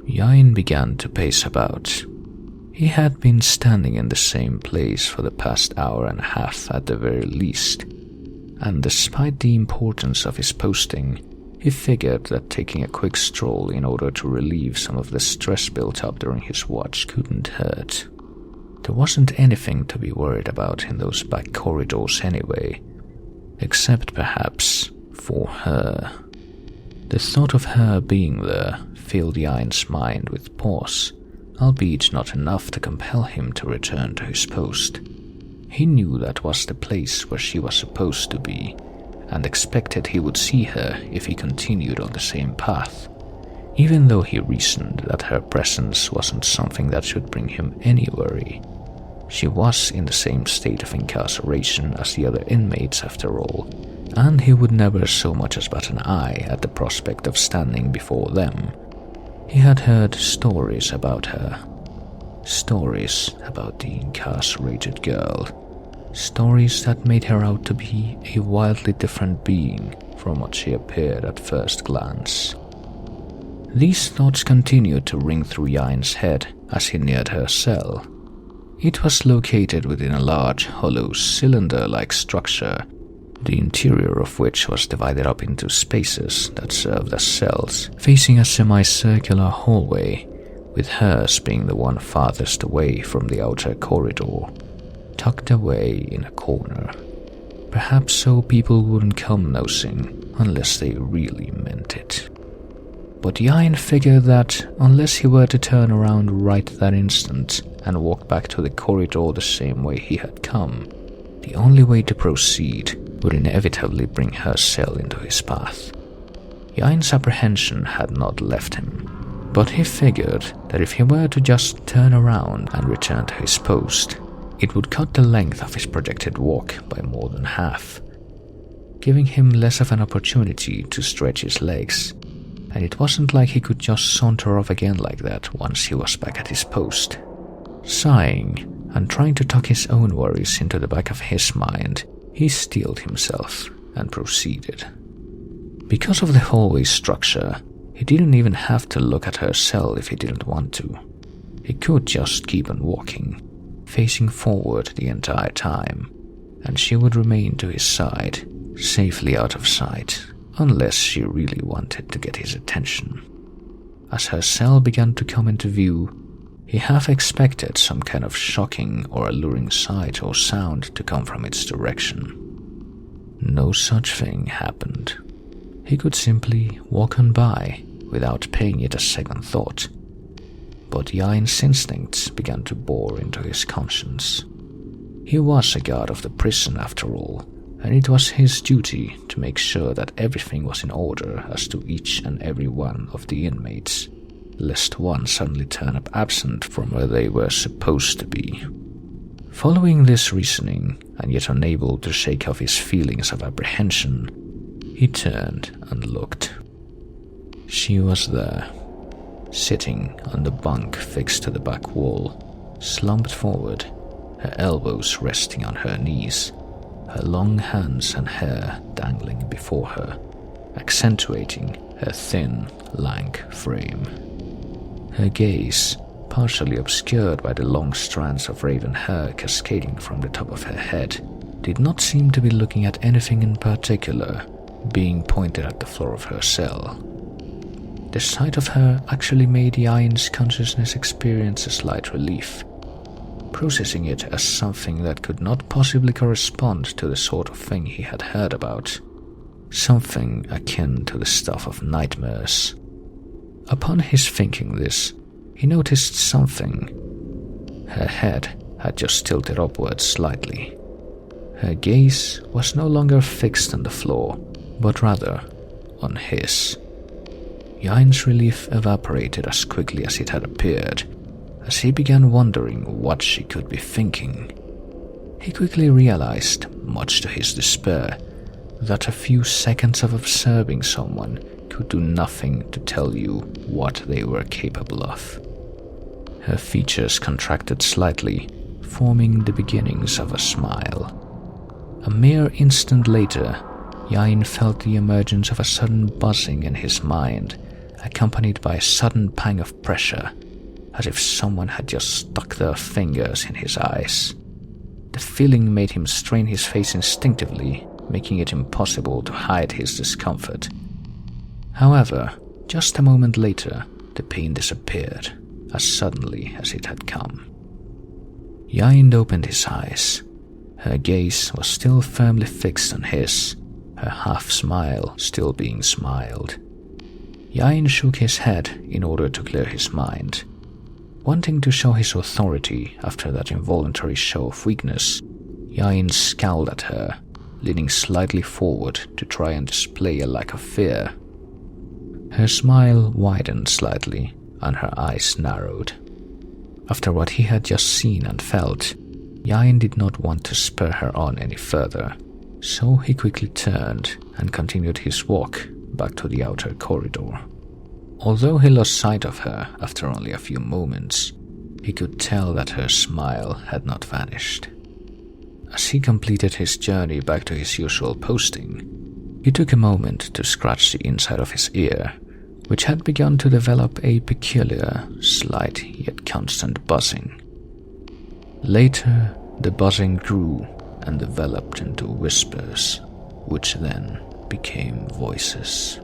Yain began to pace about. He had been standing in the same place for the past hour and a half at the very least, and despite the importance of his posting, he figured that taking a quick stroll in order to relieve some of the stress built up during his watch couldn't hurt. There wasn't anything to be worried about in those back corridors anyway, except perhaps for her. The thought of her being there filled Yain's mind with pause, albeit not enough to compel him to return to his post. He knew that was the place where she was supposed to be, and expected he would see her if he continued on the same path, even though he reasoned that her presence wasn't something that should bring him any worry. She was in the same state of incarceration as the other inmates after all, and he would never so much as bat an eye at the prospect of standing before them. He had heard stories about her. Stories about the incarcerated girl. Stories that made her out to be a wildly different being from what she appeared at first glance. These thoughts continued to ring through Yain's head as he neared her cell. It was located within a large, hollow, cylinder-like structure, the interior of which was divided up into spaces that served as cells, facing a semicircular hallway, with hers being the one farthest away from the outer corridor, tucked away in a corner. Perhaps so people wouldn't come nosing unless they really meant it. But Yain figured that unless he were to turn around right that instant and walk back to the corridor the same way he had come, the only way to proceed would inevitably bring her cell into his path. Yain's apprehension had not left him, but he figured that if he were to just turn around and return to his post, it would cut the length of his projected walk by more than half, giving him less of an opportunity to stretch his legs, and it wasn't like he could just saunter off again like that once he was back at his post. Sighing and trying to tuck his own worries into the back of his mind, he steeled himself and proceeded. Because of the hallway structure, he didn't even have to look at her cell if he didn't want to. He could just keep on walking, facing forward the entire time, and she would remain to his side, safely out of sight, unless she really wanted to get his attention. As her cell began to come into view, he half expected some kind of shocking or alluring sight or sound to come from its direction. No such thing happened. He could simply walk on by without paying it a second thought. But Yain's instincts began to bore into his conscience. He was a guard of the prison after all, and it was his duty to make sure that everything was in order as to each and every one of the inmates, lest one suddenly turn up absent from where they were supposed to be. Following this reasoning, and yet unable to shake off his feelings of apprehension, he turned and looked. She was there, sitting on the bunk fixed to the back wall, slumped forward, her elbows resting on her knees, her long hands and hair dangling before her, accentuating her thin, lank frame. Her gaze, partially obscured by the long strands of raven hair cascading from the top of her head, did not seem to be looking at anything in particular, being pointed at the floor of her cell. The sight of her actually made Yain's consciousness experience a slight relief, processing it as something that could not possibly correspond to the sort of thing he had heard about, something akin to the stuff of nightmares. Upon his thinking this, he noticed something. Her head had just tilted upwards slightly. Her gaze was no longer fixed on the floor, but rather on his. Yain's relief evaporated as quickly as it had appeared, as he began wondering what she could be thinking. He quickly realized, much to his despair, that a few seconds of observing someone could do nothing to tell you what they were capable of. Her features contracted slightly, forming the beginnings of a smile. A mere instant later, Yain felt the emergence of a sudden buzzing in his mind accompanied by a sudden pang of pressure, as if someone had just stuck their fingers in his eyes. The feeling made him strain his face instinctively, making it impossible to hide his discomfort. However, just a moment later, the pain disappeared as suddenly as it had come. Yind opened his eyes. Her gaze was still firmly fixed on his, her half-smile still being smiled. Yind shook his head in order to clear his mind. Wanting to show his authority after that involuntary show of weakness, Yind scowled at her, leaning slightly forward to try and display a lack of fear. Her smile widened slightly, and her eyes narrowed. After what he had just seen and felt, Yind did not want to spur her on any further, so he quickly turned and continued his walk back to the outer corridor. Although he lost sight of her after only a few moments, he could tell that her smile had not vanished. As he completed his journey back to his usual posting, he took a moment to scratch the inside of his ear, which had begun to develop a peculiar, slight yet constant buzzing. Later, the buzzing grew and developed into whispers, which then became voices.